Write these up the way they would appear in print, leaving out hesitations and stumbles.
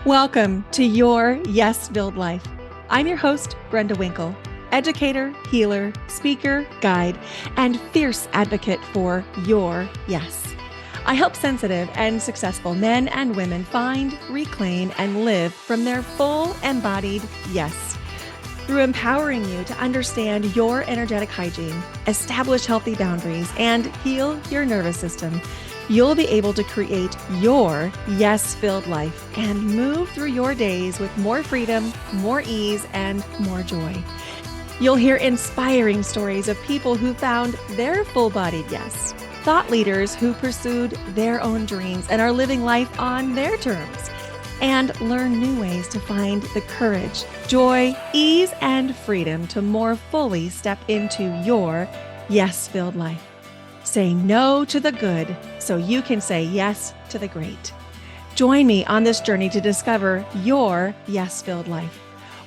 Welcome to Your Yes-Filled Life. I'm your host, Brenda Winkle, educator, healer, speaker, guide, and fierce advocate for your yes. I help sensitive and successful men and women find, reclaim, and live from their full embodied yes. Through empowering you to understand your energetic hygiene, establish healthy boundaries, and heal your nervous system, you'll be able to create your yes-filled life and move through your days with more freedom, more ease, and more joy. You'll hear inspiring stories of people who found their full-bodied yes, thought leaders who pursued their own dreams and are living life on their terms, and learn new ways to find the courage, joy, ease, and freedom to more fully step into your yes-filled life. Say no to the good so you can say yes to the great. Join me on this journey to discover your yes-filled life.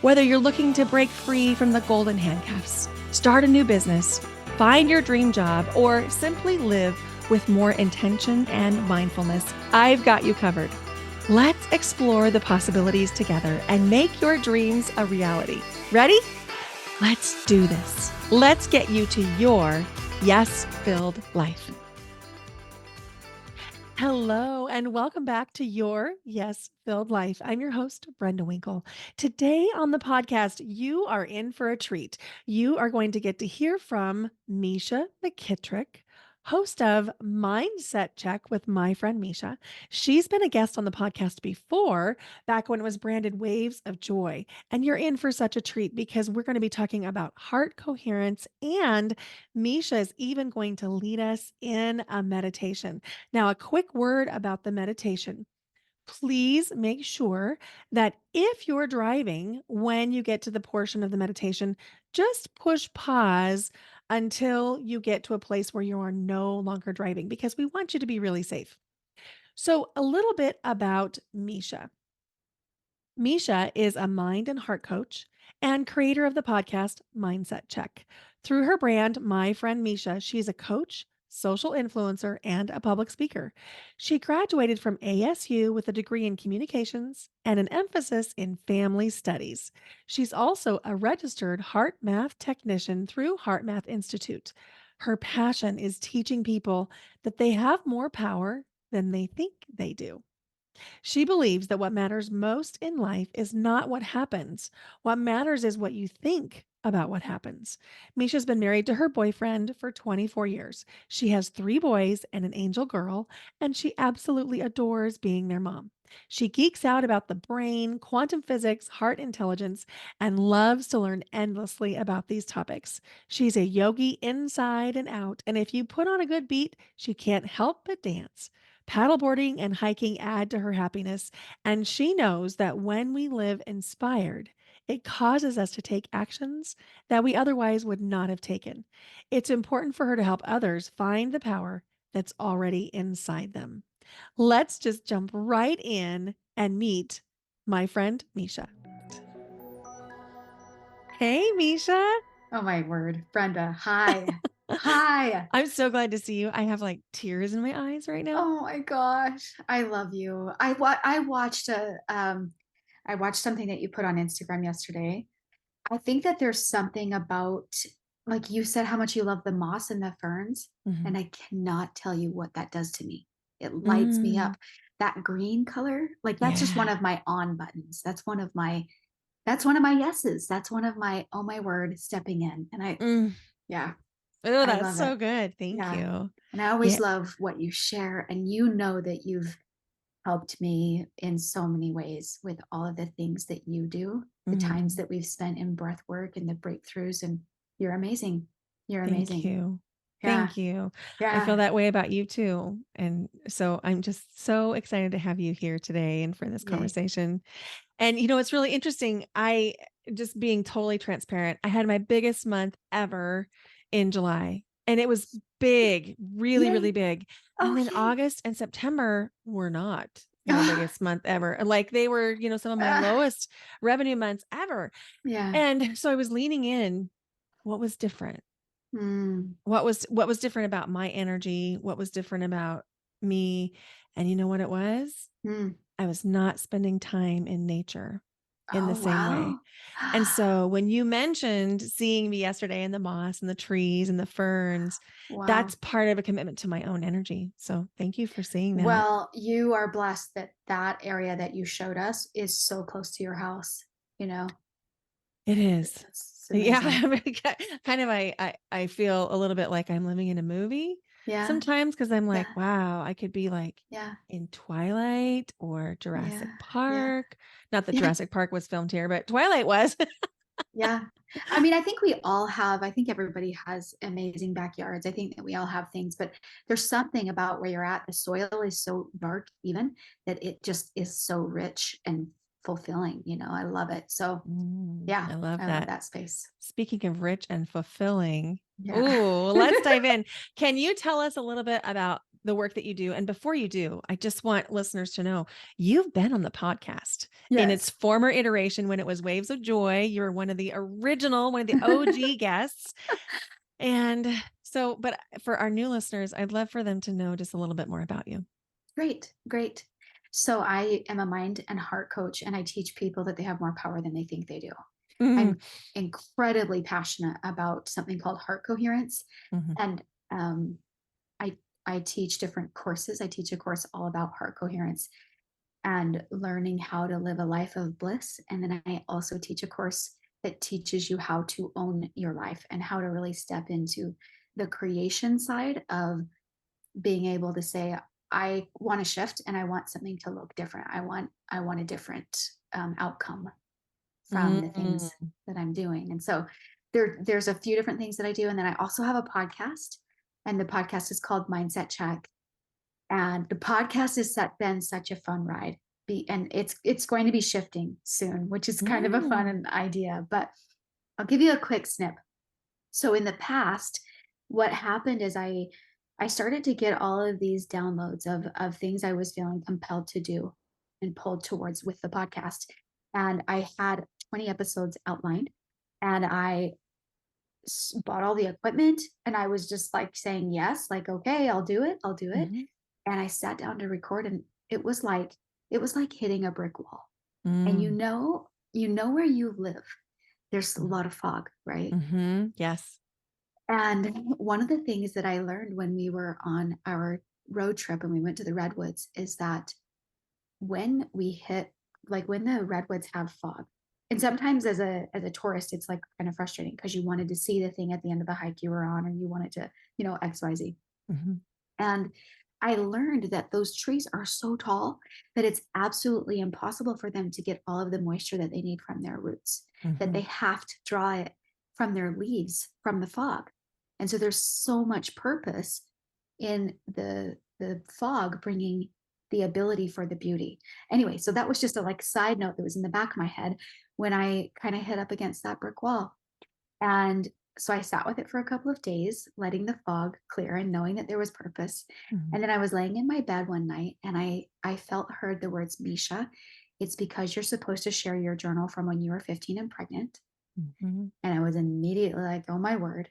Whether you're looking to break free from the golden handcuffs, start a new business, find your dream job, or simply live with more intention and mindfulness, I've got you covered. Let's explore the possibilities together and make your dreams a reality. Ready? Let's do this. Let's get you to your yes-filled life. Hello, and welcome back to Your Yes-Filled Life. I'm your host, Brenda Winkle. Today on the podcast, you are in for a treat. You are going to get to hear from Mesha McKittrick, host of Mindset Check with my friend Mesha. She's been a guest on the podcast before, back when it was branded Waves of Joy. And you're in for such a treat because we're going to be talking about heart coherence, and Mesha is even going to lead us in a meditation. Now, a quick word about the meditation. Please make sure that if you're driving, when you get to the portion of the meditation, just push pause until you get to a place where you are no longer driving, because we want you to be really safe. So, a little bit about Mesha. Mesha is a mind and heart coach and creator of the podcast Mindset Check. Through her brand, My Friend Mesha, she's a coach, social influencer, and a public speaker. She graduated from ASU with a degree in communications and an emphasis in family studies. She's also a registered heart math technician through Heart Math Institute. Her passion is teaching people that they have more power than they think they do. She believes that what matters most in life is not what happens. What matters is what you think about what happens. Misha's been married to her boyfriend for 24 years. She has 3 boys and an angel girl, and she absolutely adores being their mom. She geeks out about the brain, quantum physics, heart intelligence, and loves to learn endlessly about these topics. She's a yogi inside and out, and if you put on a good beat, she can't help but dance. Paddleboarding and hiking add to her happiness, and she knows that when we live inspired, it causes us to take actions that we otherwise would not have taken. It's important for her to help others find the power that's already inside them. Let's just jump right in and meet my friend Mesha. Hey, Mesha. Oh my word, Brenda. Hi. Hi. I'm so glad to see you. I have like tears in my eyes right now. Oh my gosh. I love you. I watched something that you put on Instagram yesterday. I think that there's something about, like you said, how much you love the moss and the ferns, Mhm. and I cannot tell you what that does to me. It lights me Mm, up. That green color, like that's just one yeah. of my on buttons. That's one of my yeses. That's one of my, oh my word, stepping in. And Mm. yeah, Oh, I that's love it. so good. Thank Yeah. you. And I always Yeah. love what you share. And you know that you've helped me in so many ways with all of the things that you do, the times Mhm. that we've spent in breath work and the breakthroughs. And you're amazing. You're Thank amazing. you. Yeah. Thank you. I feel Yeah. that way about you too. And so I'm just so excited to have you here today and for this Yay. conversation. And it's really interesting. I just being totally transparent, I had my biggest month ever in July, and it was big, really, really Yay. big. And Oh, then yay. August and September were not my biggest month ever. Like they were, some of my lowest revenue months ever. Yeah. And so I was leaning in. What was different? Mm. What was different about my energy? What was different about me? And you know what it was? Mm. I was not spending time in nature in the Oh, same way. wow. And so when you mentioned seeing me yesterday in the moss and the trees and the ferns, that's Wow. part of a commitment to my own energy. So thank you for saying that. Well, you are blessed that that area that you showed us is so close to your house, you know? It is. It's Yeah, amazing. I mean, kind of I feel a little bit like I'm living in a movie Yeah, sometimes because I'm like, yeah, wow, I could be like yeah, in Twilight or yeah, Jurassic yeah, Park. Not that yeah, Jurassic Park was filmed here, but Twilight was. yeah. I mean, I think everybody has amazing backyards. I think that we all have things, but there's something about where you're at. The soil is so dark, even that it just is so rich and fulfilling. I love it. So, yeah, I love I love that. that space. Speaking of rich and fulfilling, Yeah. ooh, let's dive in. Can you tell us a little bit about the work that you do? And before you do, I just want listeners to know you've been on the podcast in its Yes. former iteration when it was Waves of Joy. You were one of the OG guests. And so, but for our new listeners, I'd love for them to know just a little bit more about you. Great, great. So I am a mind and heart coach, and I teach people that they have more power than they think they do. Mhm, I'm incredibly passionate about something called heart coherence, mhm, and I I teach different courses. I teach a course all about heart coherence and learning how to live a life of bliss, and then I also teach a course that teaches you how to own your life and how to really step into the creation side of being able to say, I want to shift and I want something to look different. I want a different outcome from the things mm, that I'm doing. And so there's a few different things that I do. And then I also have a podcast, and the podcast is called Mindset Check. And the podcast has been such a fun ride. And it's going to be shifting soon, which is kind of a mm, fun idea. But I'll give you a quick snip. So in the past, what happened is I started to get all of these downloads of things I was feeling compelled to do and pulled towards with the podcast. And I had 20 episodes outlined, and I bought all the equipment, and I was just like saying yes, like okay, I'll do it. I'll do it. mhm, And I sat down to record, and it was like hitting a brick wall. And mm, where you live, there's a mm, lot of fog, right? yes. And one of the things that I learned when we were on our road trip and we went to the redwoods is that when we hit, like when the redwoods have fog, and sometimes as a tourist it's like kind of frustrating because you wanted to see the thing at the end of the hike you were on, or you wanted to, XYZ. Mhm, And I learned that those trees are so tall that it's absolutely impossible for them to get all of the moisture that they need from their roots, that they mhm, have to draw it from their leaves, from the fog. And so there's so much purpose in the fog bringing the ability for the beauty. Anyway, so that was just a like side note that was in the back of my head when I kind of hit up against that brick wall. And so I sat with it for a couple of days, letting the fog clear and knowing that there was purpose. mhm, And then I was laying in my bed one night, and I heard the words, Misha, it's because you're supposed to share your journal from when you were 15 and pregnant. mhm, And I was immediately like, oh my word.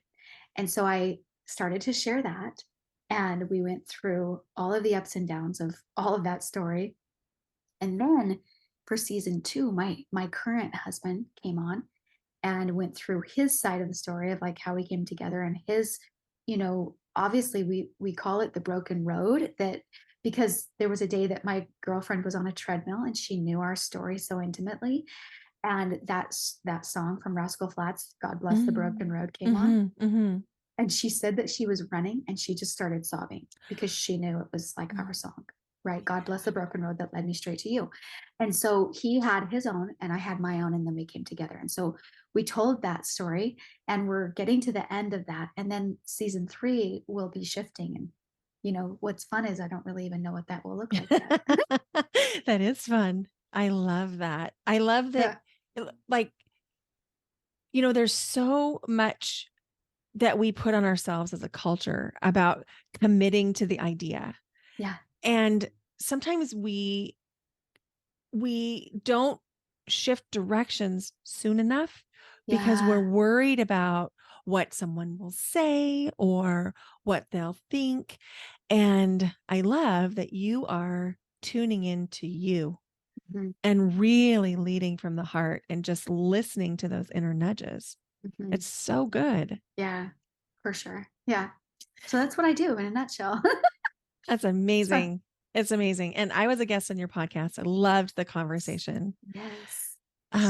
And so I started to share that. And we went through all of the ups and downs of all of that story. And then for season two, my current husband came on and went through his side of the story of like how we came together, and his, obviously we call it the broken road, that because there was a day that my girlfriend was on a treadmill and she knew our story so intimately, and that song from Rascal Flatts, God Bless the mm, Broken Road, came on, mhm, mhm, and she said that she was running and she just started sobbing because she knew it was like mm. our song, right? God bless the broken road that led me straight to you. And so he had his own and I had my own, and then we came together. And so we told that story, and we're getting to the end of that. And then season three will be shifting. And, what's fun is I don't really even know what that will look like yet. That is fun. I love that. I love that, Yeah. like, there's so much that we put on ourselves as a culture about committing to the idea. Yeah. And sometimes we don't shift directions soon enough because we're Yeah. worried about what someone will say or what they'll think. And I love that you are tuning into you Mhm. and really leading from the heart and just listening to those inner nudges. Mhm. It's so good. Yeah, for sure. Yeah. So that's what I do in a nutshell. That's It's fun. amazing. It's amazing. And I was a guest on your podcast. I loved the conversation. Yes.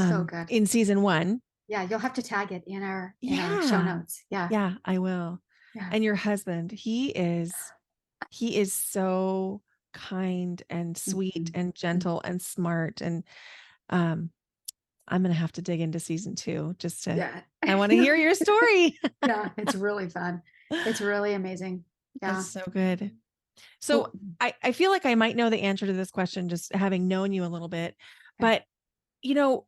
So good. In season 1. Yeah, you'll have to tag it in our show Yeah. notes. Yeah. Yeah, I will. Yeah. And your husband, he is so kind and sweet Mhm. and Mhm. gentle and smart. And um, I'm gonna have to dig into season 2 just to Yeah. I want to hear your story. Yeah, it's really fun. It's really amazing. That's Yeah. so good. So Well, I feel like I might know the answer to this question just having known you a little bit. okay. But you know,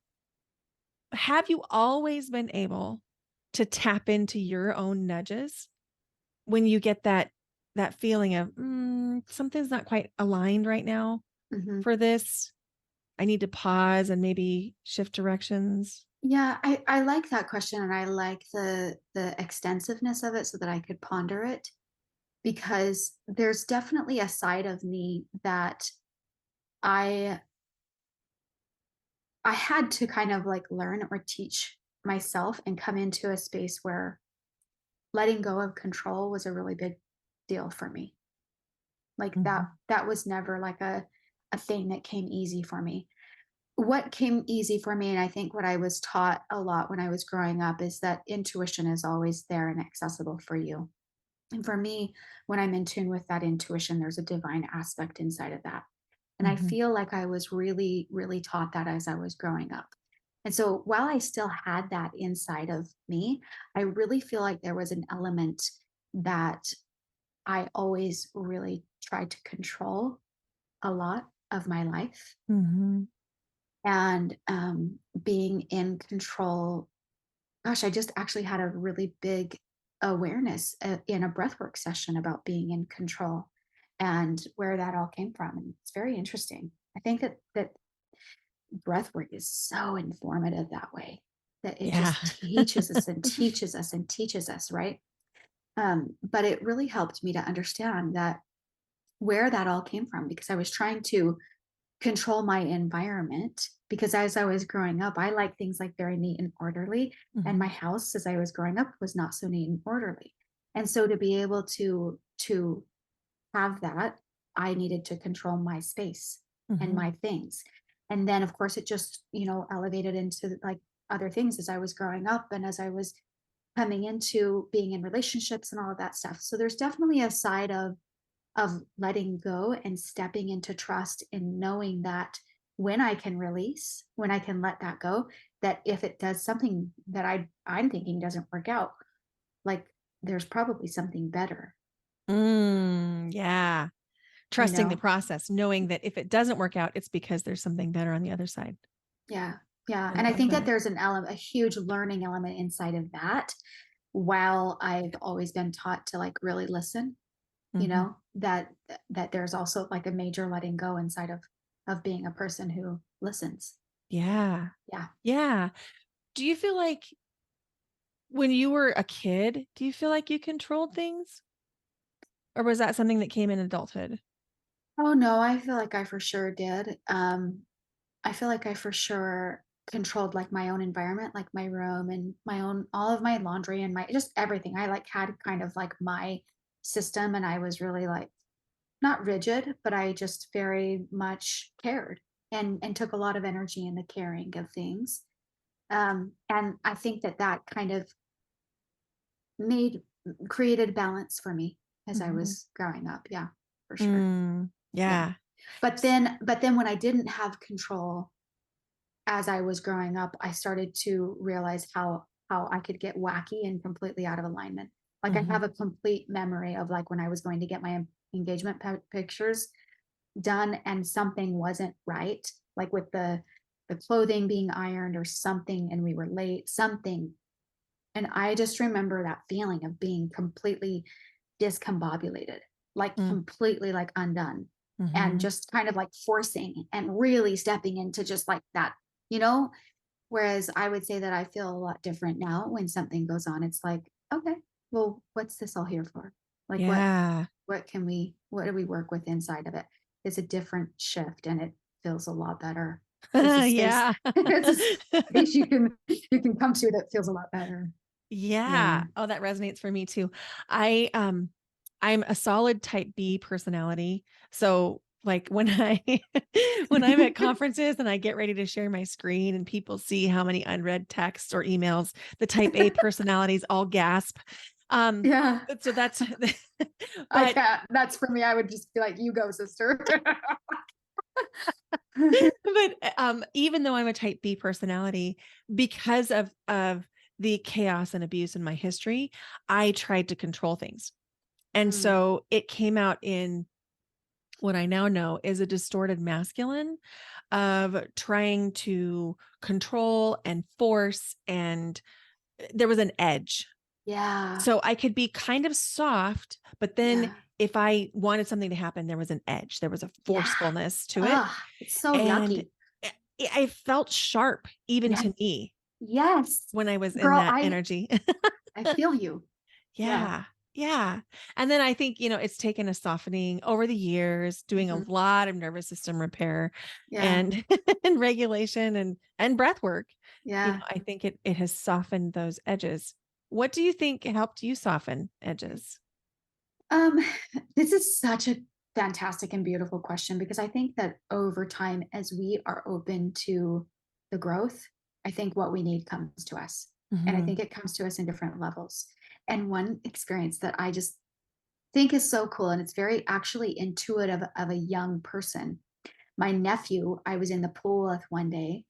have you always been able to tap into your own nudges when you get that feeling of something's not quite aligned right now Mhm. for this? I need to pause and maybe shift directions. Yeah, I like that question, and I like the extensiveness of it so that I could ponder it, because there's definitely a side of me that I I had to kind of like learn or teach myself and come into a space where letting go of control was a really big deal for me. Like Mhm. that was never like a thing that came easy for me. What came easy for me, and I think what I was taught a lot when I was growing up, is that intuition is always there and accessible for you. And for me, when I'm in tune with that intuition, there's a divine aspect inside of that. And I Mhm. feel like I was really, really taught that as I was growing up. And so while I still had that inside of me, I really feel like there was an element that I always really tried to control a lot of my life. Mhm. And being in control, gosh, I just actually had a really big awareness in a breathwork session about being in control and where that all came from. And it's very interesting. I think that breathwork is so informative that way, that it Yeah. just teaches us and teaches us and teaches us, right? But it really helped me to understand that where that all came from, because I was trying to control my environment, because as I was growing up, I like things like very neat and orderly, and my Mhm. house as I was growing up was not so neat and orderly. And so to be able to have that, I needed to control my space and Mhm. my things. And then of course it just, elevated into like other things as I was growing up and as I was coming into being in relationships and all of that stuff. So there's definitely a side of letting go and stepping into trust and knowing that when I can release, when I can let that go, that if it does something that I'm thinking doesn't work out, like there's probably something better, Yeah. you Trusting the know? process, knowing that if it doesn't work out, it's because there's something better on the other side. Yeah. Yeah. I And I love think that that. there's an element, a huge learning element inside of that. While I've always been taught to like really listen, Mhm. that there's also like a major letting go inside of being a person who listens. Yeah. Yeah. Yeah. Do you feel like when you were a kid, do you feel like you controlled things? Or was that something that came in adulthood? Oh no, I feel like I for sure did. I feel like I for sure controlled like my own environment, like my room and my own all of my laundry and my just everything. I like had kind of like my system, and I was really like not rigid, but I just very much cared and took a lot of energy in the caring of things. And I think that that kind of made created balance for me as I Mhm. was growing up. Yeah, for sure. Yeah. Yeah. But then when I didn't have control as I was growing up, I started to realize how I could get wacky and completely out of alignment. Like I have Mhm. a complete memory of like when I was going to get my engagement pictures done and something wasn't right, like with the clothing being ironed or something, and we were late, something. And I just remember that feeling of being completely discombobulated, like Mm. completely like undone, and Mhm. just kind of like forcing and really stepping into just like that, you know? Whereas I would say that I feel a lot different now when something goes on. It's like, okay, well, what's this all here for? Like Yeah. what do we work with inside of it? is a different shift, and it feels a lot better. It's a space, Yeah. it's a space you can come to that feels a lot better. Yeah. Yeah. Oh, that resonates for me too. I I'm a solid type B personality. So like when I when I'm at conferences and I get ready to share my screen and people see how many unread texts or emails, the type A personalities all gasp. Um Yeah. so that's I but can't. That's for me. I would just be like, "You go, sister." even though I'm a type B personality, because of the chaos and abuse in my history, I tried to control things. And Mm, so it came out in what I now know is a distorted masculine of trying to control and force, and there was an edge. yeah. So I could be kind of soft, but then Yeah. if I wanted something to happen, there was an edge, there was a Yeah. forcefulness to it. Ugh, it's so And yucky. I felt sharp even Yeah. to me Yes. when I was in Girl, that energy. I feel you. Yeah. Yeah. Yeah. And then I think, it's taken a softening over the years, doing a Mhm. lot of nervous system repair Yeah. and and regulation and breath work. Yeah. I think it has softened those edges. What do you think helped you soften edges? Um, this is such a fantastic and beautiful question because I think that over time, as we are open to the growth, I think what we need comes to us. And I think Mhm. it comes to us in different levels. And one experience that I just think is so cool, and it's very actually intuitive of a young person. My nephew, I was in the pool with one day,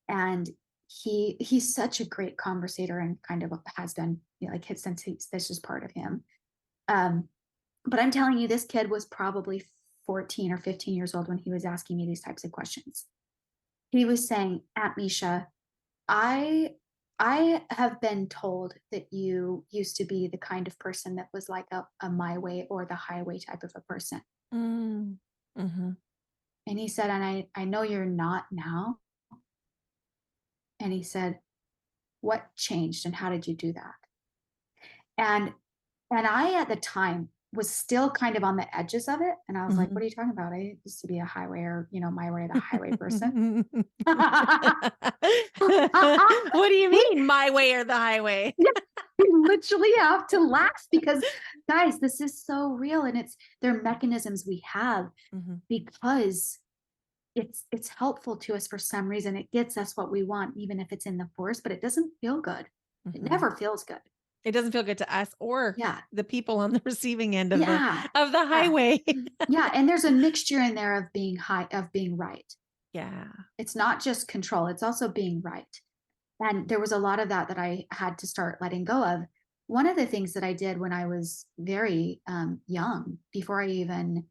and he's such a great conversator and kind of has been, like since this is part of him. Um, but I'm telling you, this kid was probably 14 or 15 years old when he was asking me these types of questions. He was saying, "Aunt Misha, I I have been told that you used to be the kind of person that was like a my way or the highway type of a person." Mm. Mhm. And he said, "And I know you're not now." And he said, "What changed and how did you do that?" And I at the time was still kind of on the edges of it. And I was like, Mhm. "What are you talking about? I used to be a highway or, my way or the highway person." What do you mean my way or the highway? Yeah, you literally have to laugh because, guys, this is so real, and they're mechanisms we have Mhm. because it's helpful to us for some reason. It gets us what we want, even if it's in the force, but it doesn't feel good. It Mhm. never feels good. It doesn't feel good to us or Yeah. the people on the receiving end of the Yeah. Yeah. highway. Yeah. And there's a mixture in there of being right. Yeah. It's not just control, it's also being right. And there was a lot of that I had to start letting go of. One of the things that I did when I was very young, before I even,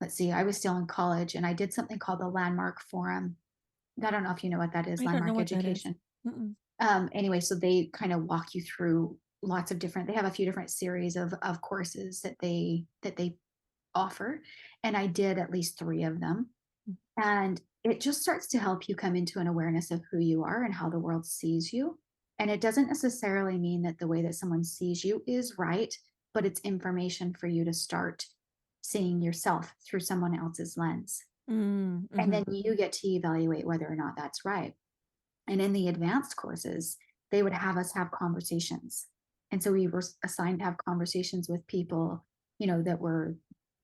let's see, I was still in college, and I did something called the Landmark Forum. I don't know if you know what that is, I don't know landmark what that is. education. Mm-mm. Anyway, so they kind of walk you through lots of different, they have a few different series of courses that they offer. And I did at least 3 of them. And it just starts to help you come into an awareness of who you are and how the world sees you. And it doesn't necessarily mean that the way that someone sees you is right, but it's information for you to start seeing yourself through someone else's lens. Mm, And then mhm, you get to evaluate whether or not that's right. And in the advanced courses, they would have us have conversations. And so we were assigned to have conversations with people, that were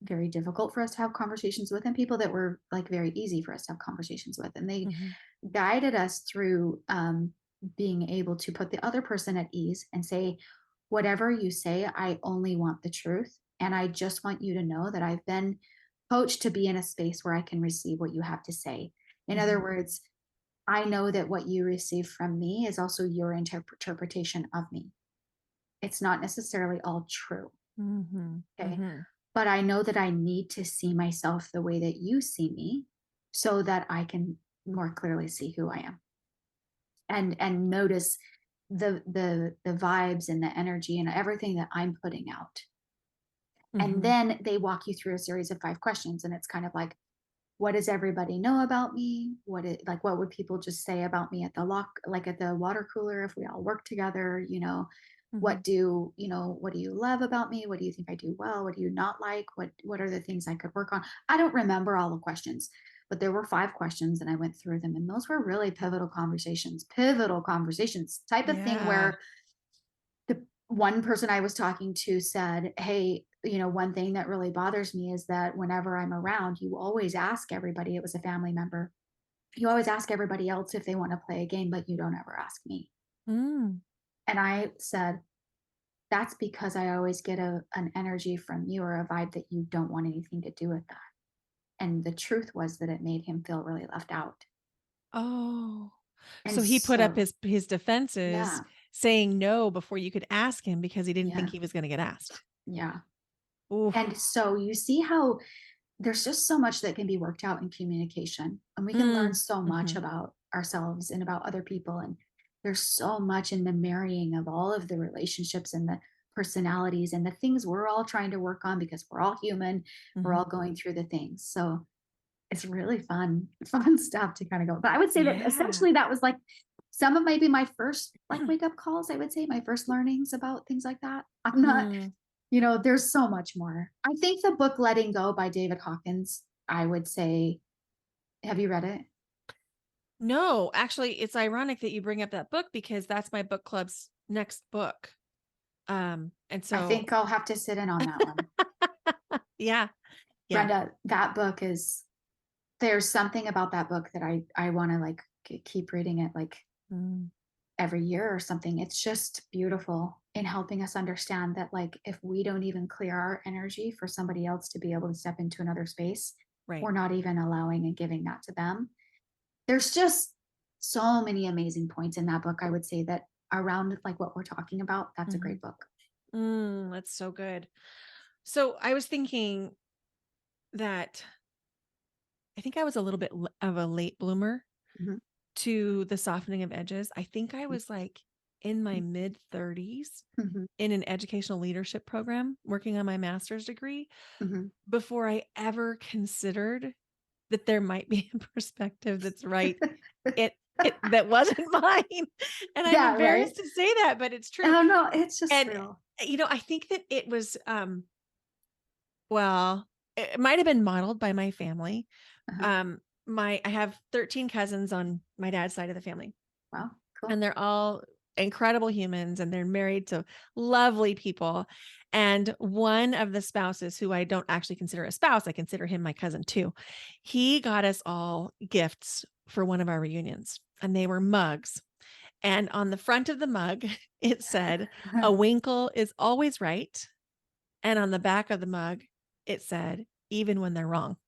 very difficult for us to have conversations with, and people that were like very easy for us to have conversations with. And they mhm, guided us through being able to put the other person at ease and say, "Whatever you say, I only want the truth. And I just want you to know that I've been coached to be in a space where I can receive what you have to say." In other mhm, words, I know that what you receive from me is also your interpretation of me. It's not necessarily all true. mhm, Okay. mhm, But I know that I need to see myself the way that you see me so that I can more clearly see who I am and notice the vibes and the energy and everything that I'm putting out. And mhm, then they walk you through a series of 5 questions. And it's kind of like, what does everybody know about me? What would people just say about me at the lock, like at the water cooler if we all work together? Mhm. what do you love about me? What do you think I do well? What do you not like? What are the things I could work on? I don't remember all the questions, but there were 5 questions and I went through them. And those were really pivotal conversations, type of thing Yeah. where the one person I was talking to said, "Hey, one thing that really bothers me is that whenever I'm around, you always ask everybody," it was a family member, "you always ask everybody else if they want to play a game, but you don't ever ask me." Mm. And I said, "That's because I always get an energy from you or a vibe that you don't want anything to do with that." And the truth was that it made him feel really left out. Oh. And So he put up so, his defenses yeah, saying no before you could ask him because he didn't think yeah, he was gonna get asked. yeah. Ooh. And so you see how there's just so much that can be worked out in communication, and we can learn Mm. so much Mhm. about ourselves and about other people. And there's so much in the marrying of all of the relationships and the personalities and the things we're all trying to work on because we're all human. We're all Mhm. going through the things. So it's really fun, fun stuff to kind of go. But I would say that Yeah. essentially that was like some of maybe my first like wake up calls, I would say my first learnings about things like that. I'm not, Mm. there's so much more. I think the book Letting Go by David Hawkins, I would say, have you read it? No, actually, it's ironic that you bring up that book because that's my book club's next book. And I so think I'll have to sit in on that one. yeah, yeah. Brenda, that book is there's something about that book that I want to like keep reading it like Mm. every year or something. It's just beautiful in helping us understand that like if we don't even clear our energy for somebody else to be able to step into another space, Right. we're not even allowing and giving that to them. There's just so many amazing points in that book. I would say that around like what we're talking about, that's a Mhm. great book. That's so good. So I was thinking that I think I was a little bit of a late bloomer Mhm, to the softening of edges. I think I was like in my mid 30s mhm, in an educational leadership program working on my master's degree mhm. before I ever considered that there might be a perspective that's right. It that wasn't mine. And I'm Yeah, right. embarrassed to say that, but it's true. Oh no, it's just And real. I think that it was well, it might have been modeled by my family. Uh-huh. I have 13 cousins on my dad's side of the family, Wow, cool. and they're all incredible humans and they're married to lovely people. And one of the spouses who I don't actually consider a spouse, I consider him my cousin too. He got us all gifts for one of our reunions, and they were mugs. And on the front of the mug, it said, "A Winkle is always right." And on the back of the mug, it said, "Even when they're wrong."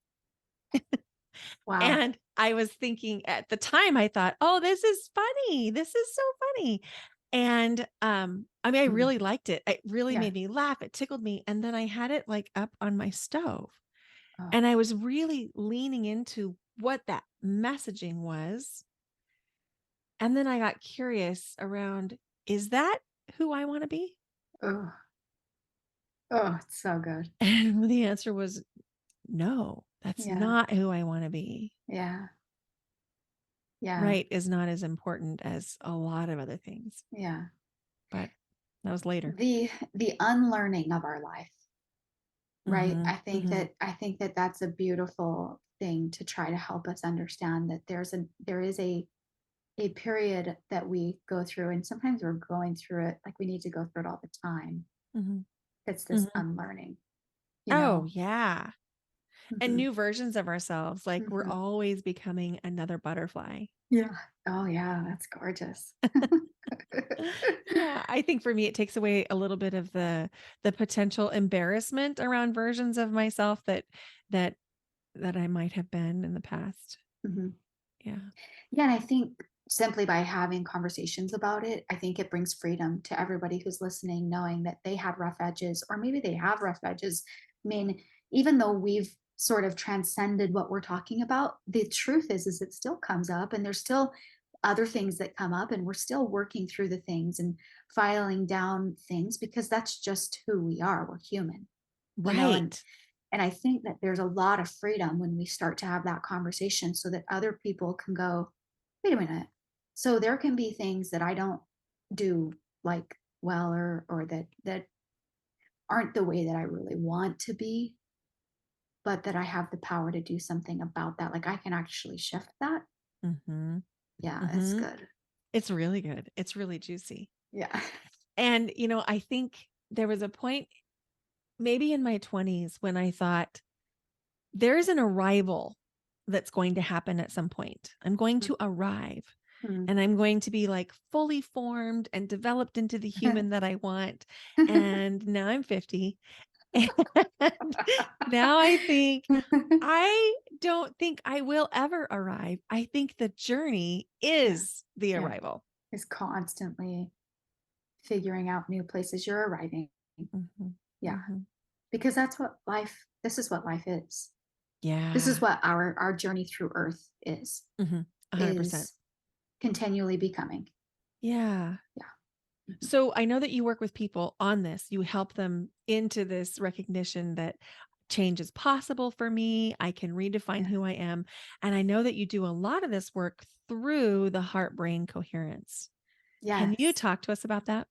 Wow. And I was thinking at the time, I thought, "Oh, this is funny. This is so funny." And, I mean, I Mm, really liked it. It really yeah. made me laugh. It tickled me. And then I had it like up on my stove. Oh, And I was really leaning into what that messaging was. And then I got curious around, is that who I want to be? oh, oh, it's so good. And the answer was no, that's Yeah, not who I want to be. yeah, yeah, Right is not as important as a lot of other things, yeah. but that was later. The unlearning of our life, right? Mhm, mhm, I think that that's a beautiful thing to try to help us understand that there is a period that we go through, and sometimes we're going through it like we need to go through it all the time. mhm, It's this mhm. unlearning, you Oh, know. yeah, and Mhm, new versions of ourselves, like, we're mhm. always becoming another butterfly. Yeah. Oh yeah, that's gorgeous. Yeah, I think for me, it takes away a little bit of the potential embarrassment around versions of myself that that I might have been in the past. Mhm. Yeah. Yeah, and I think simply by having conversations about it, I think it brings freedom to everybody who's listening, knowing that they had rough edges, or maybe they have rough edges. I mean, even though we've sort of transcended what we're talking about, the truth is it still comes up, and there's still other things that come up, and we're still working through the things and filing down things because that's just who we are. We're human, and Right. I think that there's a lot of freedom when we start to have that conversation so that other people can go, wait a minute. So there can be things that I don't do like well, or that aren't the way that I really want to be, but that I have the power to do something about that. Like I can actually shift that. Mm-hmm. Yeah, it's Mm-hmm. good. It's really good. It's really juicy. Yeah. And, I think there was a point maybe in my 20s when I thought there's an arrival that's going to happen at some point. I'm going to arrive Mhm. and I'm going to be like fully formed and developed into the human that I want. And now I'm 50. And now I think I don't think I will ever arrive. I think the journey Yeah. is the Yeah. arrival. Is constantly figuring out new places you're arriving. Mhm, Yeah. mhm. Because this is what life is. This is Yeah. what our journey through earth Mhm. 100%. is continually becoming. Yeah. Yeah. Mhm. So I know that you work with people on this. You help them into this recognition that change is possible for me. I can redefine Yeah. who I am. And I know that you do a lot of this work through the heart brain coherence. Can you Yes. talk to us about that?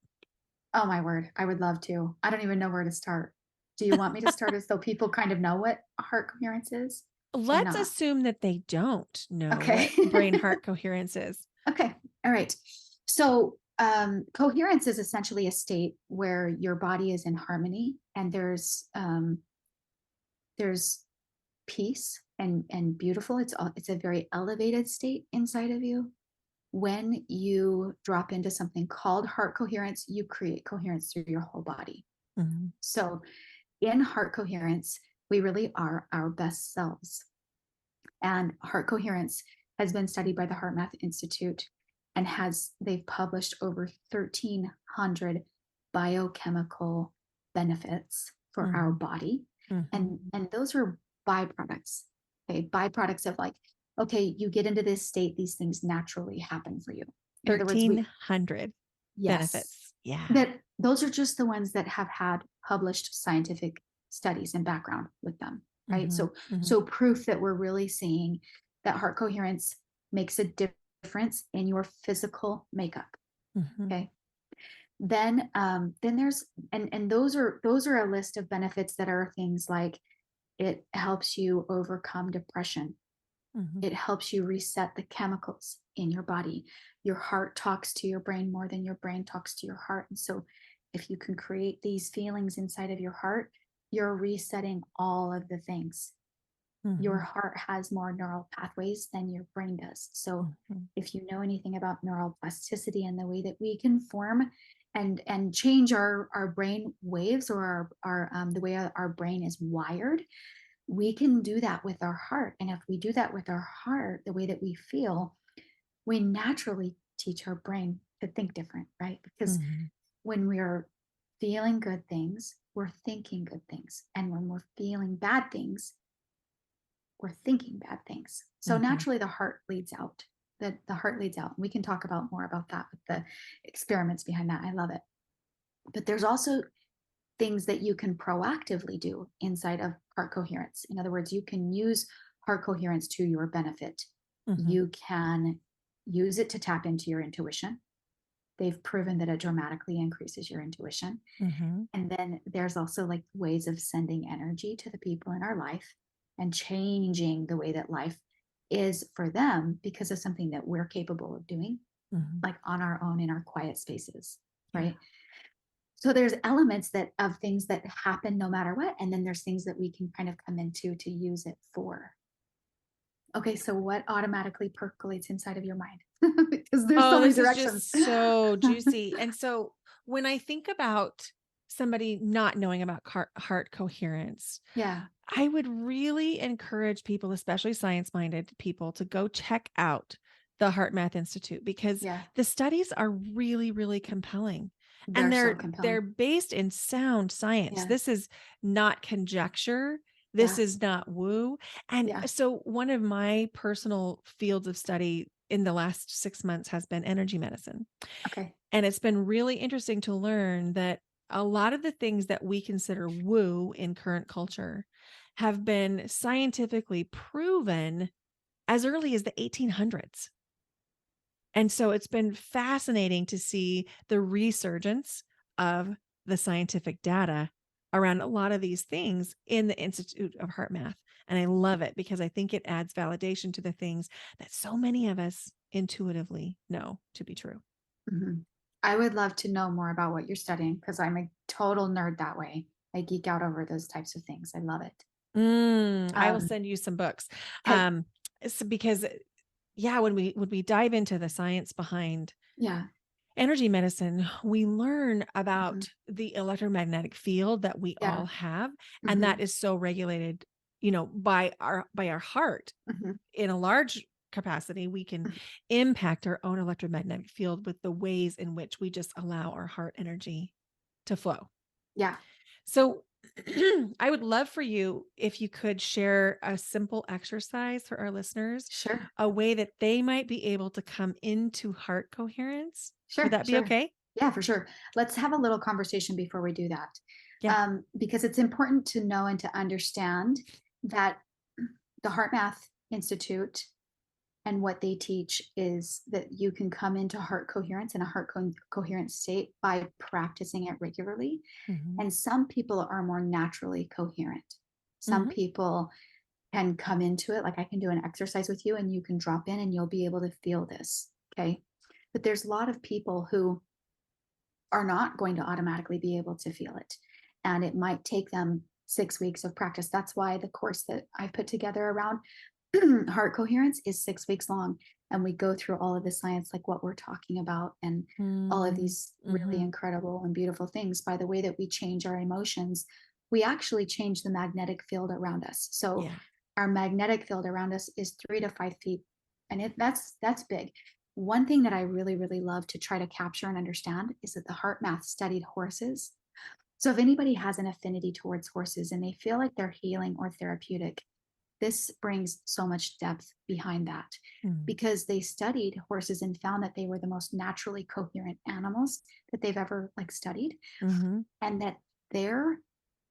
Oh my word. I would love to. I don't even know where to start. Do you want me to start as though people kind of know what heart coherence is or Let's not? assume that they don't know Okay. what brain heart coherence is. Okay. All right. So, coherence is essentially a state where your body is in harmony and there's peace and beautiful. It's a very elevated state inside of you. When you drop into something called heart coherence, you create coherence through your whole body. Mhm, So, in heart coherence, we really are our best selves. And heart coherence has been studied by the Heart Math Institute and they've published over 1,300 biochemical benefits for our mhm, body. mhm. And those are byproducts. Okay, byproducts of like, okay, you get into this state, these things naturally happen for you. In other words, 1,300 yes, benefits. Yeah. that those are just the ones that have had published scientific studies and background with them, right? Mhm, So mhm, proof that we're really seeing that heart coherence makes a difference in your physical makeup. mhm, Okay. Then there's and those are a list of benefits that are things like it helps you overcome depression. mhm, It helps you reset the chemicals in your body. Your heart talks to your brain more than your brain talks to your heart. And so, if you can create these feelings inside of your heart, you're resetting all of the things. Your mhm, heart has more neural pathways than your brain does. So, mhm, if you know anything about neural plasticity and the way that we can form and change our brain waves or the way our brain is wired, we can do that with our heart. And if we do that with our heart, the way that we feel, we naturally teach our brain to think different, right? Because mhm, when we're feeling good things, we're thinking good things. And when we're feeling bad things, we're thinking bad things. So mhm, naturally the heart leads out. The heart leads out. And we can talk about more about that with the experiments behind that. I love it. But there's also things that you can proactively do inside of heart coherence. In other words, you can use heart coherence to your benefit. mhm, You can use it to tap into your intuition. They've proven that it dramatically increases your intuition. mhm, And then there's also like ways of sending energy to the people in our life and changing the way that life is for them because of something that we're capable of doing, mhm. like on our own in our quiet spaces, Yeah. right? So there's elements that of things that happen no matter what, and then there's things that we can kind of come into to use it for. Okay, so what automatically percolates inside of your mind? Because there's so Oh, many this is directions. just so juicy. And so when I think about somebody not knowing about heart coherence, Yeah, I would really encourage people, especially science minded people, to go check out the Heart Math Institute because yeah, the studies are really, really compelling. And they're so they're compelling. based in sound science. Yeah, This is not conjecture. This yeah, is not woo. And yeah. so one of my personal fields of study in the last 6 months has been energy medicine. Okay. And it's been really interesting to learn that a lot of the things that we consider woo in current culture have been scientifically proven as early as the 1800s. And so it's been fascinating to see the resurgence of the scientific data around a lot of these things in the Institute of Heart Math. And I love it because I think it adds validation to the things that so many of us intuitively know to be true. Mhm. I would love to know more about what you're studying because I'm a total nerd that way. I geek out over those types of things. I love it. I will Um, send you some books. okay. Um, because yeah, when we dive into the science behind Yeah. energy medicine, we learn Mhm. about the electromagnetic field that we Yeah. all have, and that Mhm. is so regulated, by our heart. Mhm. In a large capacity, we can Mhm. impact our own electromagnetic field with the ways in which we just allow our heart energy to flow. Yeah. So, I would love for you if you could share a simple exercise for our listeners, Sure. a way that they might be able to come into heart coherence. Would Sure. that be Sure. okay? Yeah, for sure. Let's have a little conversation before we do that. Yeah. Because it's important to know and to understand that the Heart Math Institute and what they teach is that you can come into heart coherence and a coherent state by practicing it regularly. Mhm. And some people are more naturally coherent. Some Mhm. people can come into it, like I can do an exercise with you and you can drop in and you'll be able to feel this. Okay. But there's a lot of people who are not going to automatically be able to feel it. And it might take them 6 weeks of practice. That's why the course that I put together around heart coherence is 6 weeks long. And we go through all of the science, like what we're talking about, and all of Mm. these really Mhm. incredible and beautiful things. By the way that we change our emotions, we actually change the magnetic field around us. So Yeah. our magnetic field around us is 3 to 5 feet. And that's big. One thing that I really, really love to try to capture and understand is that the heart math studied horses. So if anybody has an affinity towards horses and they feel like they're healing or therapeutic, this brings so much depth behind that Mm. because they studied horses and found that they were the most naturally coherent animals that they've ever like studied, Mhm. and that their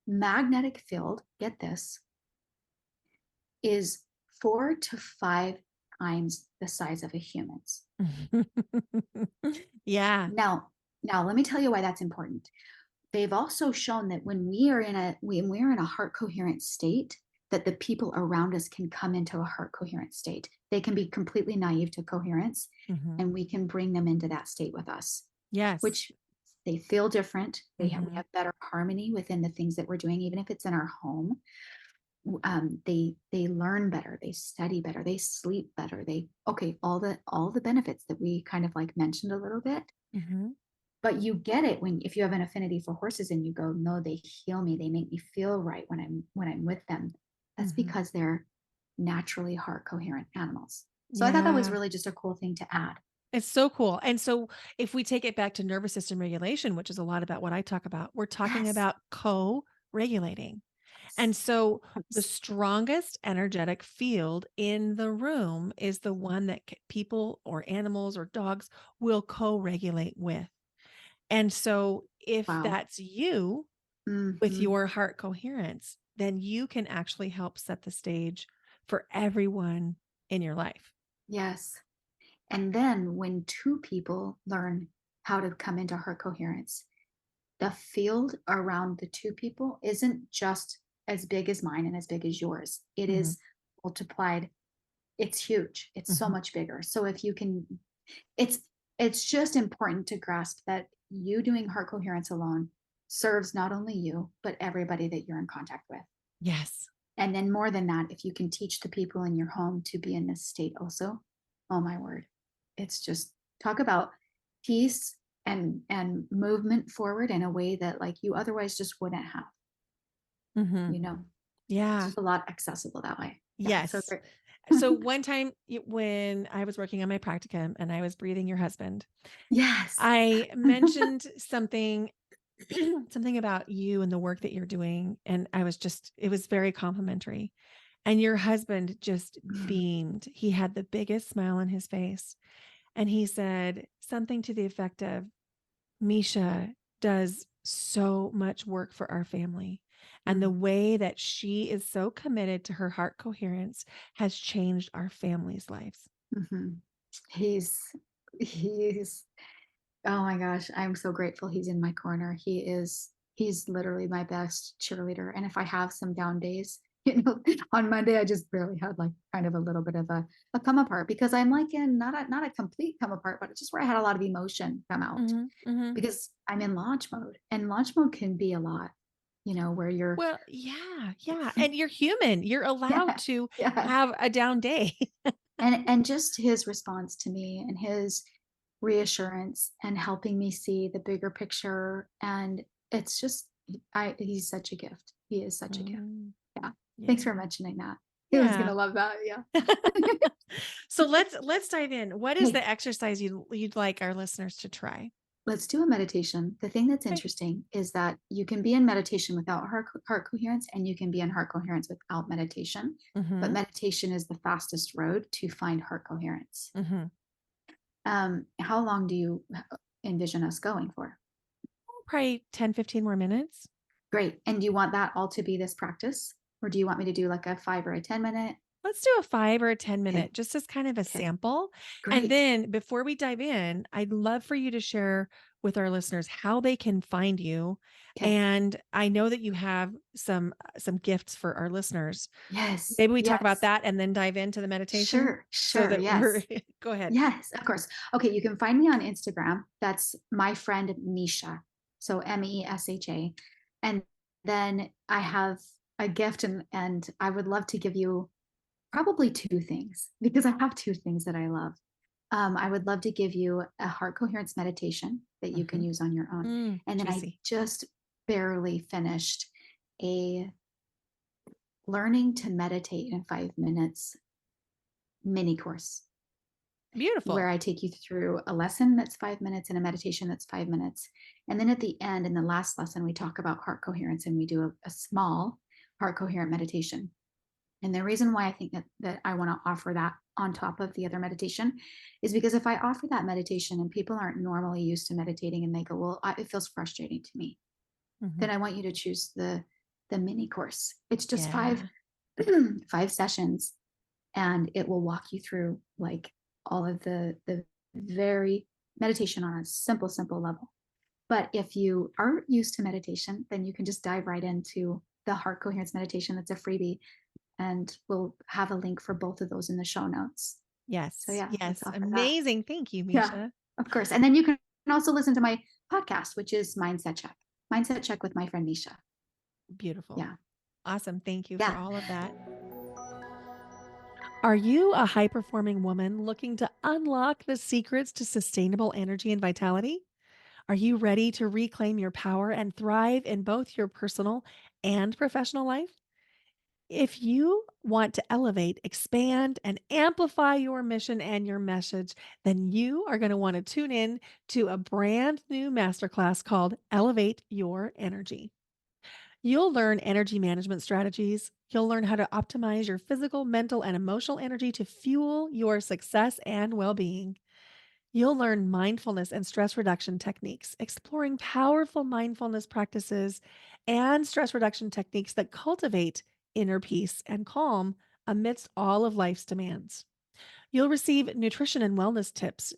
magnetic field, get this, is 4 to 5 times the size of a human's. Yeah. Now let me tell you why that's important. They've also shown that when we're in a heart coherent state, that the people around us can come into a heart coherent state. They can be completely naive to coherence, Mhm. and we can bring them into that state with us, Yes. which they feel different. We Mhm. have better harmony within the things that we're doing, even if it's in our home. They learn better, they study better, they sleep better. They okay, all the benefits that we kind of like mentioned a little bit. Mhm. But you get it when if you have an affinity for horses and you go, no, they heal me, they make me feel right when I'm with them. That's Mhm. because they're naturally heart coherent animals. So I thought that was Yeah. really just a cool thing to add. It's so cool. And so if we take it back to nervous system regulation, which is a lot about what I talk about, we're talking Yes. about co-regulating. And Yes. so the Yes. strongest energetic field in the room is the one that people or animals or dogs will co-regulate with. And so if Wow. that's you with Hmm. your heart coherence, then you can actually help set the stage for everyone in your life. Yes. And then when two people learn how to come into heart coherence, the field around the two people isn't just as big as mine and as big as yours. It Mhm. is multiplied. It's huge. It's so Mhm. much bigger. So if you can, it's it's just important to grasp that you doing heart coherence alone serves not only you but everybody that you're in contact with. Yes. And then more than that, if you can teach the people in your home to be in this state also, oh my word, it's just talk about peace and movement forward in a way that like you otherwise just wouldn't have. Mhm. You know, it's Yeah. just a lot accessible that way. Yeah, it's so Yes. great. So one time when I was working on my practicum and I was breathing your husband, Yes. I mentioned something something about you and the work that you're doing, and it was very complimentary. And your husband just Mm, beamed. He had the biggest smile on his face, and he said something to the effect of, Mesha does so much work for our family. And the mm, way that she is so committed to her heart coherence has changed our family's lives. mhm. He's he's Oh my gosh, I'm so grateful he's in my corner. He's literally my best cheerleader. And if I have some down days, on Monday I just barely had like kind of a little bit of a come apart because I'm like in not a complete come apart, but it's just where I had a lot of emotion come out Mhm, mhm. because I'm in launch mode. And launch mode can be a lot, where you're Well, yeah, yeah, and you're human. You're allowed yeah, to yeah. have a down day. And just his response to me and his reassurance and helping me see the bigger picture, and it's just he's such a gift. He is such a gift. Mm, Yeah. Thanks yeah, for mentioning that. He was yeah. gonna love that, yeah. So let's dive in. What is Hey, the exercise you'd like our listeners to try? let's do a meditation. The thing that's Okay. interesting is that you can be in meditation without heart coherence, and you can be in heart coherence without meditation, but Mhm, meditation is the fastest road to find heart coherence. mhm. How long do you envision us going for? Probably 10, 15 more minutes. Great. And do you want that all to be this practice? Or do you want me to do like a 5 or a 10 minute? Let's do a 5 or a 10 Okay. minute just as kind of a Okay. sample. And Great. then before we dive in, I'd love for you to share with our listeners how they can find you. Okay. And I know that you have some gifts for our listeners. Yes. Maybe we talk about Yes. that and then dive into the meditation Sure. so Sure. that we're Yes. go ahead. Yes. Of course. Okay. You can find me on Instagram. That's my friend Mesha. So Mesha. And then I have a gift, and I would love to give you probably two things because I have two things that I love. I would love to give you a heart coherence meditation that you can Mhm. use on your own. And then I Juicy. just barely finished a learning to meditate in 5 minutes mini course where Beautiful. I take you through a lesson that's 5 minutes and a meditation that's 5 minutes. And then at the end, in the last lesson, we talk about heart coherence and we do a small heart coherent meditation. And the reason why I think that I want to offer that on top of the other meditation is because if I offer that meditation and people aren't normally used to meditating and they go, well, it feels frustrating to me, Mhm. then I want you to choose the mini course. It's just five Yeah. 5 sessions, and it will walk you through like all of the very meditation on a simple level. But if you aren't used to meditation, then you can just dive right into the heart coherence meditation. That's a freebie, and we'll have a link for both of those in the show notes. So Yes. yeah, let's Yes. offer that. Amazing. Thank you, Yeah, Misha. of course. And then you can also listen to my podcast, which is Mindset Check. Mindset Check with my friend Misha. Beautiful. Yeah. Awesome. Thank you for Yeah. all of that. Are you a high performing woman looking to unlock the secrets to sustainable energy and vitality? Are you ready to reclaim your power and thrive in both your personal and professional life? If you want to elevate, expand, and amplify your mission and your message, then you are going to want to tune in to a brand new masterclass called Elevate Your Energy. You'll learn energy management strategies. You'll learn how to optimize your physical, mental, and emotional energy to fuel your success and well being. You'll learn mindfulness and stress reduction techniques, exploring powerful mindfulness practices and stress reduction techniques that cultivate inner peace and calm amidst all of life's demands. You'll receive nutrition and wellness tips.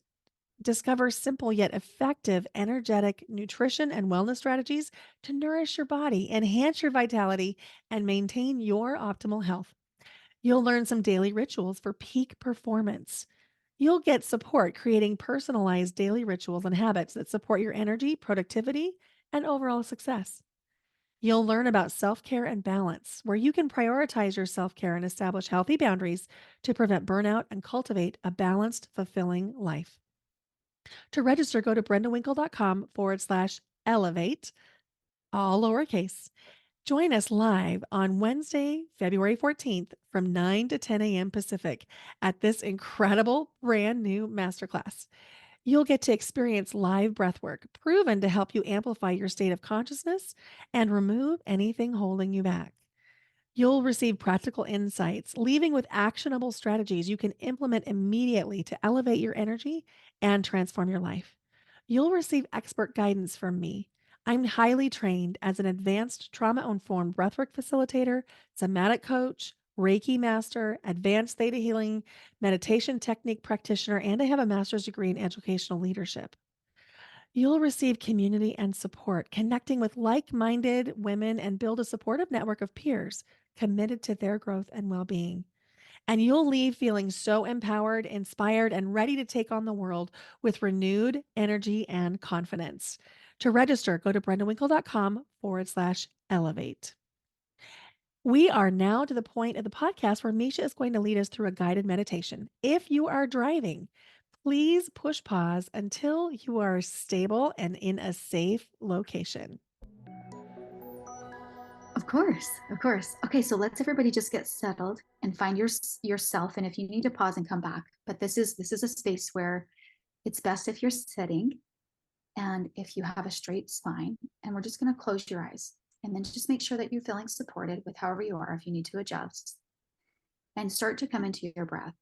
Discover simple yet effective energetic nutrition and wellness strategies to nourish your body, enhance your vitality, and maintain your optimal health. You'll learn some daily rituals for peak performance. You'll get support creating personalized daily rituals and habits that support your energy, productivity, and overall success. You'll learn about self care and balance, where you can prioritize your self care and establish healthy boundaries to prevent burnout and cultivate a balanced, fulfilling life. To register, go to brendawinkle.com/elevate, all lowercase. Join us live on Wednesday, February 14th from 9 to 10 a.m. Pacific at this incredible brand new masterclass. You'll get to experience live breathwork proven to help you amplify your state of consciousness and remove anything holding you back. You'll receive practical insights, leaving with actionable strategies you can implement immediately to elevate your energy and transform your life. You'll receive expert guidance from me. I'm highly trained as an advanced trauma informed breathwork facilitator, somatic coach, Reiki master, advanced theta healing, meditation technique practitioner, and I have a master's degree in educational leadership. You'll receive community and support, connecting with like minded women and build a supportive network of peers committed to their growth and well being. And you'll leave feeling so empowered, inspired, and ready to take on the world with renewed energy and confidence. To register, go to brendawinkle.com/elevate. We are now to the point of the podcast where Misha is going to lead us through a guided meditation. If you are driving, please push pause until you are stable and in a safe location. Of course, of course. Okay, so let's everybody just get settled and find yourself. And if you need to pause and come back, but this is a space where it's best if you're sitting and if you have a straight spine. And we're just going to close your eyes and then just make sure that you're feeling supported with however you are. If you need to adjust, and start to come into your breath.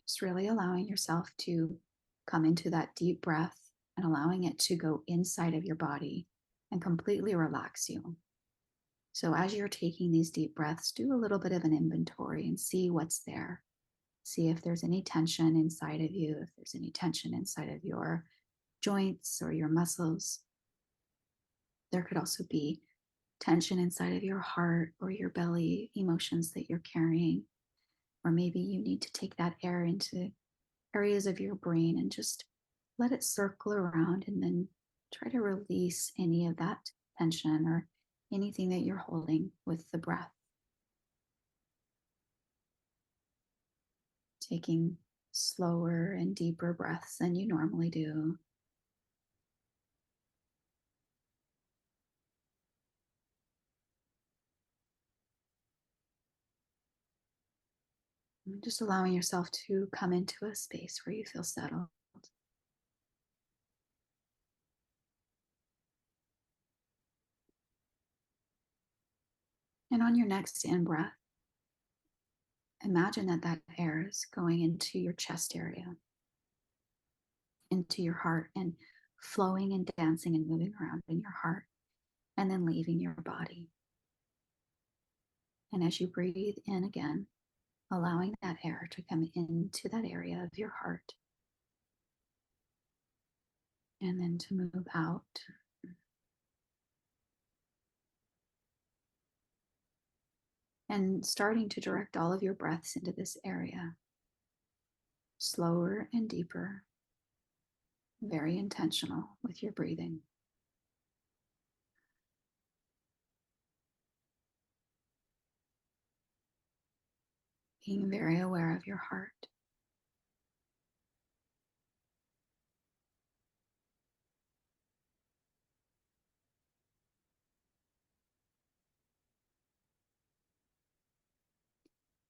Just really allowing yourself to come into that deep breath and allowing it to go inside of your body and completely relax you. So as you're taking these deep breaths, do a little bit of an inventory and see what's there. See if there's any tension inside of you, if there's any tension inside of your joints or your muscles. There could also be tension inside of your heart or your belly, emotions that you're carrying. Or maybe you need to take that air into areas of your brain and just let it circle around and then try to release any of that tension or anything that you're holding with the breath. Taking slower and deeper breaths than you normally do. And just allowing yourself to come into a space where you feel settled. And on your next in breath, imagine that that air is going into your chest area, into your heart, and flowing and dancing and moving around in your heart, and then leaving your body. And as you breathe in again, allowing that air to come into that area of your heart, and then to move out. And starting to direct all of your breaths into this area, slower and deeper, very intentional with your breathing. Being very aware of your heart.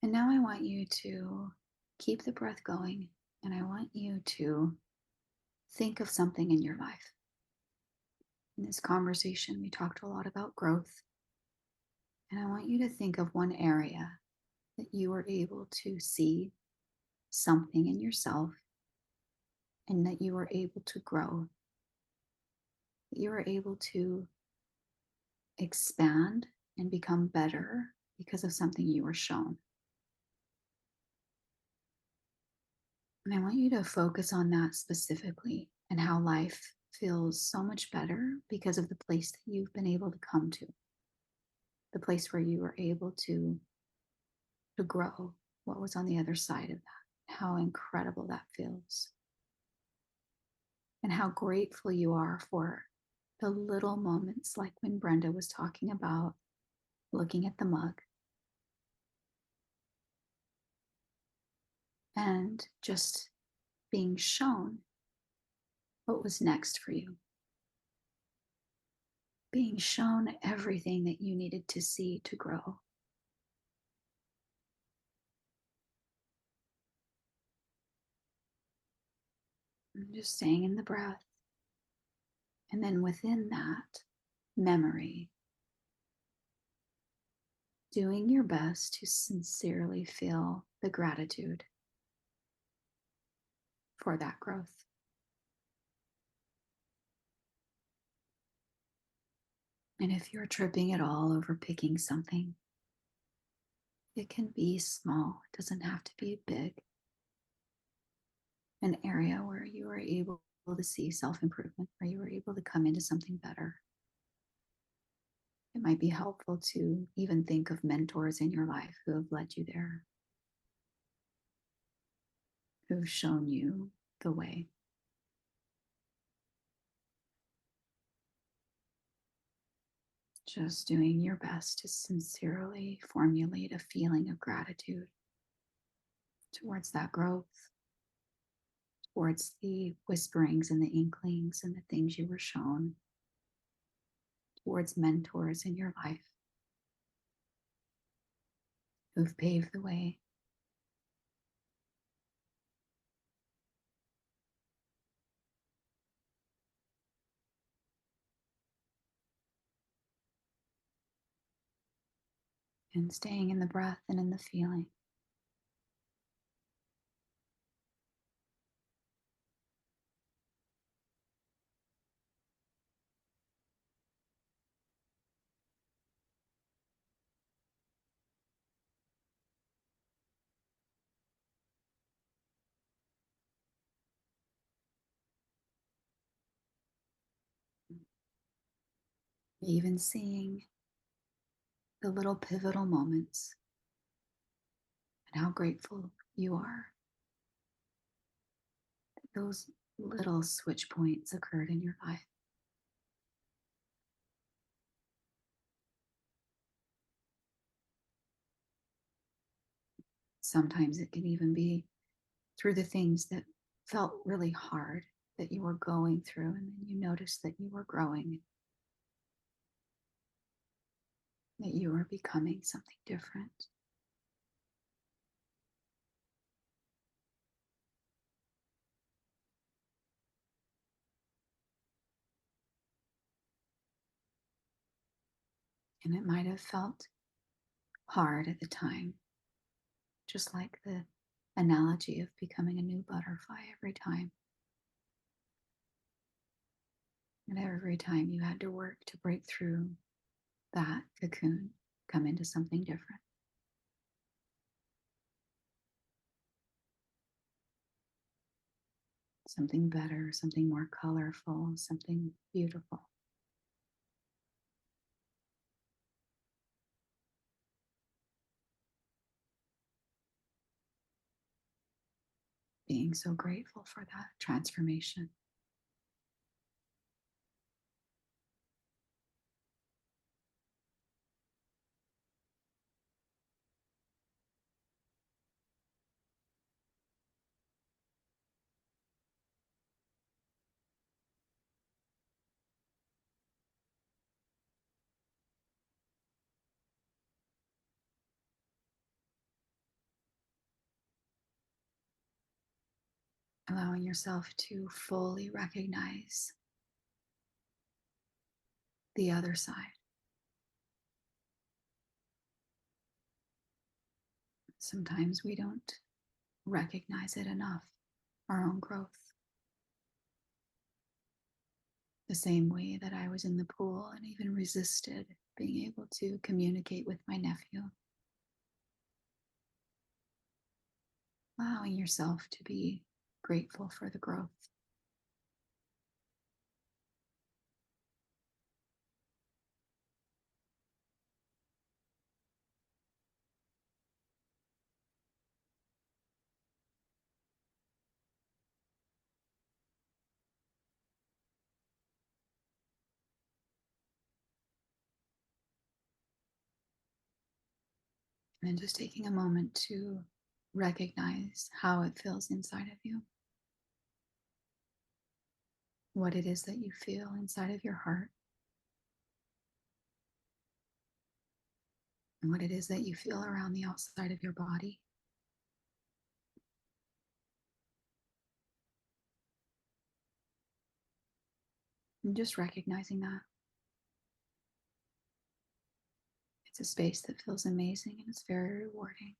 And now I want you to keep the breath going, and I want you to think of something in your life. In this conversation, we talked a lot about growth, and I want you to think of one area that you were able to see something in yourself and that you were able to grow, that you were able to expand and become better because of something you were shown. And I want you to focus on that specifically and how life feels so much better because of the place that you've been able to come to, the place where you were able to grow what was on the other side of that, how incredible that feels, and how grateful you are for the little moments like when Brenda was talking about looking at the mug and just being shown what was next for you, being shown everything that you needed to see to grow. And just staying in the breath. And then within that memory, doing your best to sincerely feel the gratitude for that growth. And if you're tripping at all over picking something, It can be small, it doesn't have to be big. An area where you are able to see self improvement, where you are able to come into something better. It might be helpful to even think of mentors in your life who have led you there, who've shown you the way. Just doing your best to sincerely formulate a feeling of gratitude towards that growth, towards the whisperings and the inklings and the things you were shown, towards mentors in your life who've paved the way. And staying in the breath and in the feeling. Even seeing the little pivotal moments and how grateful you are that those little switch points occurred in your life. Sometimes it can even be through the things that felt really hard that you were going through, and then you noticed that you were growing, that you were becoming something different. And it might have felt hard at the time, just like the analogy of becoming a new butterfly every time. And every time you had to work to break through that cocoon, come into something different, something better, something more colorful, something beautiful. Being so grateful for that transformation. Allowing yourself to fully recognize the other side. Sometimes we don't recognize it enough, our own growth. The same way that I was in the pool and even resisted being able to communicate with my nephew. Allowing yourself to be grateful for the growth. And just taking a moment to recognize how it feels inside of you, what it is that you feel inside of your heart, and what it is that you feel around the outside of your body. And just recognizing that it's a space that feels amazing and it's very rewarding.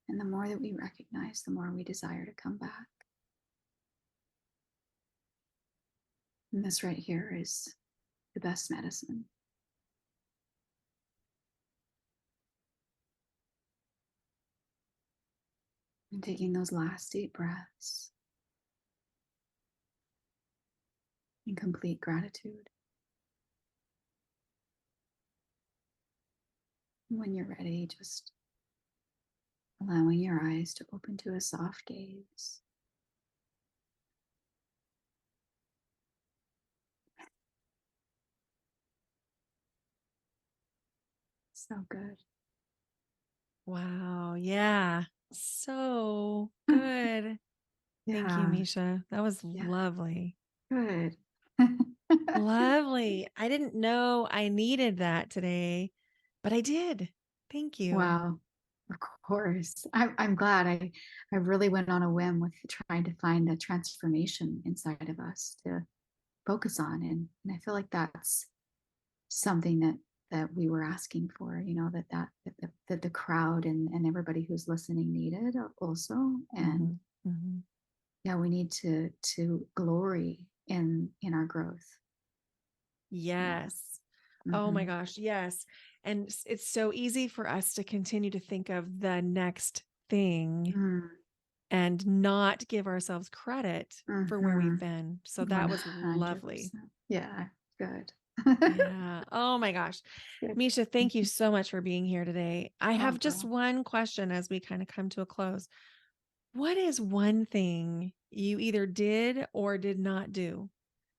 And the more that we recognize, the more we desire to come back. And this right here is the best medicine. And taking those last deep breaths in complete gratitude. When you're ready, just allowing your eyes to open to a soft gaze. So good. Wow. Yeah. So good. Thank you, Yeah. Mesha. That was Yeah. lovely. Good. Lovely. I didn't know I needed that today, but I did. Thank you. Wow. Of course. I'm glad. I really went on a whim with trying to find a transformation inside of us to focus on. And I feel like that's something that we were asking for, that the crowd and everybody who's listening needed also. And Hmm. Hmm. yeah, we need to glory in our growth. Yeah. Yes. Oh my Hmm. gosh. Yes. And it's so easy for us to continue to think of the next thing Mm. and not give ourselves credit for where we've Hmm. been. So that was lovely. 100%. Yeah. Good. Yeah. Oh my gosh. Good. Misha, thank you so much for being here today. I Oh, have just girl. one question as we kind of come to a close. What is one thing you either did or did not do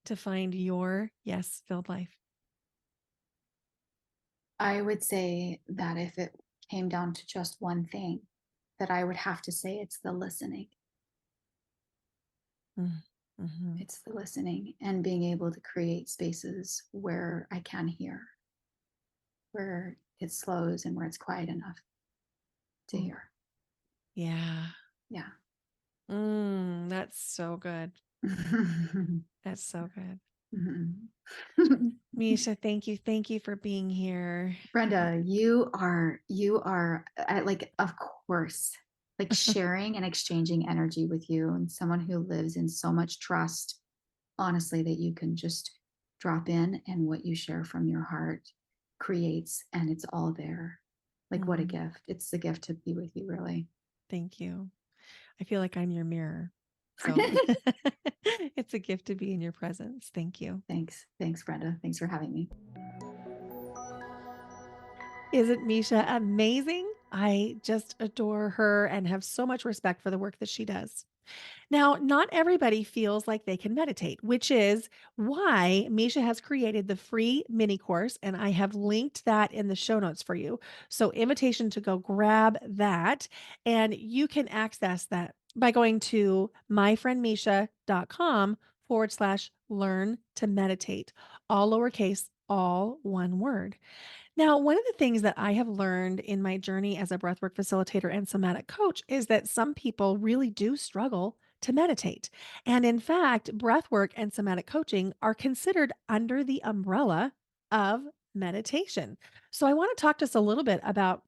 to find your yes filled life? I would say that if it came down to just one thing, that I would have to say it's the listening. Mm-hmm. It's the listening and being able to create spaces where I can hear, where it slows and where it's quiet enough to hear. Yeah. Yeah. That's so good. That's so good. Misha, thank you. Thank you for being here. Brenda, you are like, of course, like sharing and exchanging energy with you and someone who lives in so much trust, honestly, that you can just drop in and what you share from your heart creates and it's all there. Like, what a Mm, gift. It's the gift to be with you, really. thank you. I feel like I'm your mirror. So it's a gift to be in your presence. Thank you. Thanks. Thanks, Brenda. Thanks for having me. Isn't Misha amazing? I just adore her and have so much respect for the work that she does. Now, not everybody feels like they can meditate, which is why Misha has created the free mini course, and I have linked that in the show notes for you. So, invitation to go grab that, and you can access that by going to myfriendmisha.com/learn to meditate, all lowercase, all one word. Now, one of the things that I have learned in my journey as a breathwork facilitator and somatic coach is that some people really do struggle to meditate. And in fact, breathwork and somatic coaching are considered under the umbrella of meditation. So I want to talk to us a little bit about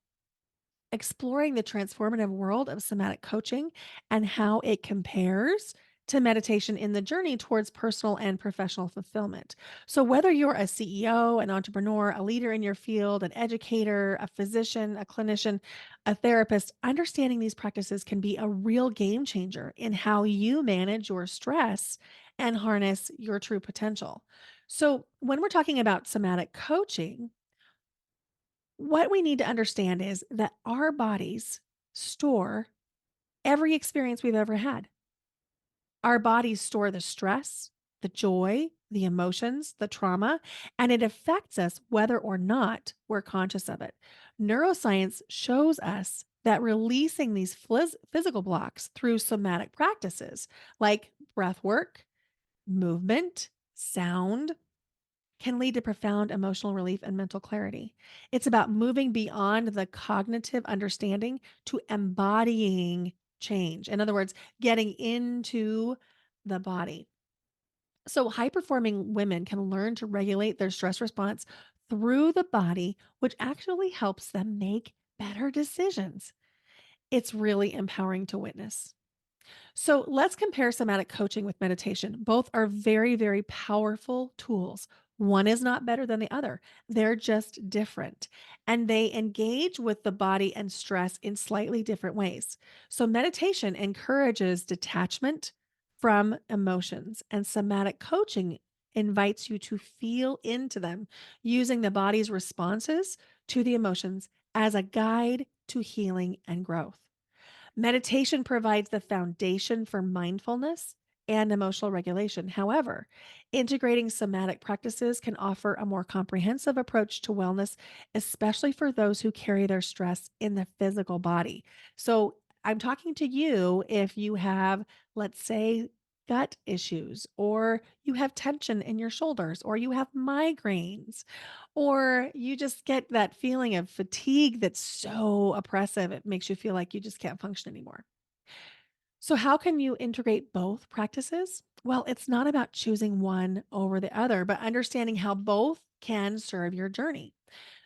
exploring the transformative world of somatic coaching and how it compares to meditation in the journey towards personal and professional fulfillment. So, whether you're a CEO, an entrepreneur, a leader in your field, an educator, a physician, a clinician, a therapist, understanding these practices can be a real game changer in how you manage your stress and harness your true potential. So, when we're talking about somatic coaching, what we need to understand is that our bodies store every experience we've ever had. Our bodies store the stress, the joy, the emotions, the trauma, and it affects us whether or not we're conscious of it. Neuroscience shows us that releasing these physical blocks through somatic practices like breath work, movement, sound, can lead to profound emotional relief and mental clarity. It's about moving beyond the cognitive understanding to embodying change. In other words, getting into the body. So, high performing women can learn to regulate their stress response through the body, which actually helps them make better decisions. It's really empowering to witness. So let's compare somatic coaching with meditation. Both are very, very powerful tools. One is not better than the other. They're just different. And they engage with the body and stress in slightly different ways. So, meditation encourages detachment from emotions, and somatic coaching invites you to feel into them using the body's responses to the emotions as a guide to healing and growth. Meditation provides the foundation for mindfulness and emotional regulation. However, integrating somatic practices can offer a more comprehensive approach to wellness, especially for those who carry their stress in the physical body. So, I'm talking to you if you have, let's say, gut issues, or you have tension in your shoulders, or you have migraines, or you just get that feeling of fatigue that's so oppressive, it makes you feel like you just can't function anymore. So, how can you integrate both practices? Well, it's not about choosing one over the other, but understanding how both can serve your journey.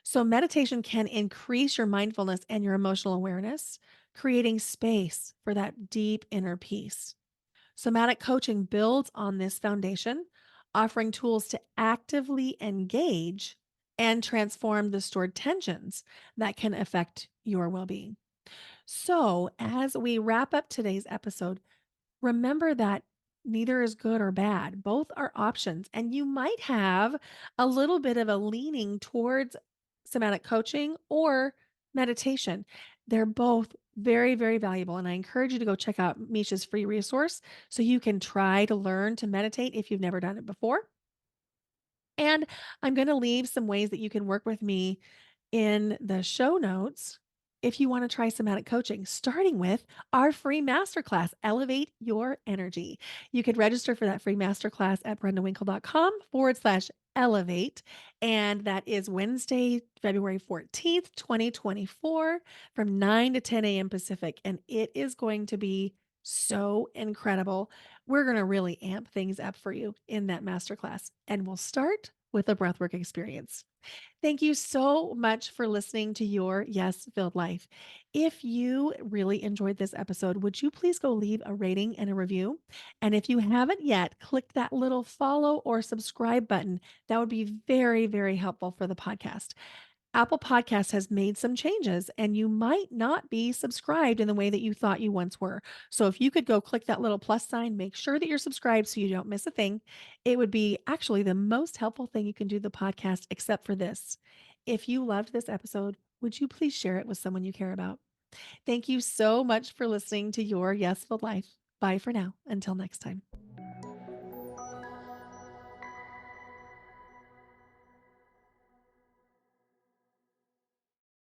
So, meditation can increase your mindfulness and your emotional awareness, creating space for that deep inner peace. Somatic coaching builds on this foundation, offering tools to actively engage and transform the stored tensions that can affect your well being. So, as we wrap up today's episode, remember that neither is good or bad. Both are options. And you might have a little bit of a leaning towards somatic coaching or meditation. They're both very, very valuable. And I encourage you to go check out Misha's free resource so you can try to learn to meditate if you've never done it before. And I'm going to leave some ways that you can work with me in the show notes if you want to try somatic coaching, starting with our free masterclass, Elevate Your Energy. You could register for that free masterclass at brendawinkle.com/elevate. And that is Wednesday, February 14th, 2024, from 9 to 10 a.m. Pacific. And it is going to be so incredible. We're going to really amp things up for you in that masterclass. And we'll start with a breathwork experience. Thank you so much for listening to Your Yes Filled Life. If you really enjoyed this episode, would you please go leave a rating and a review? And if you haven't yet, click that little follow or subscribe button. That would be very, very helpful for the podcast. Apple Podcasts has made some changes and you might not be subscribed in the way that you thought you once were. So if you could go click that little plus sign, make sure that you're subscribed so you don't miss a thing. It would be actually the most helpful thing you can do to the podcast, except for this. If you loved this episode, would you please share it with someone you care about? Thank you so much for listening to Your Yes Filled Life. Bye for now. Until next time.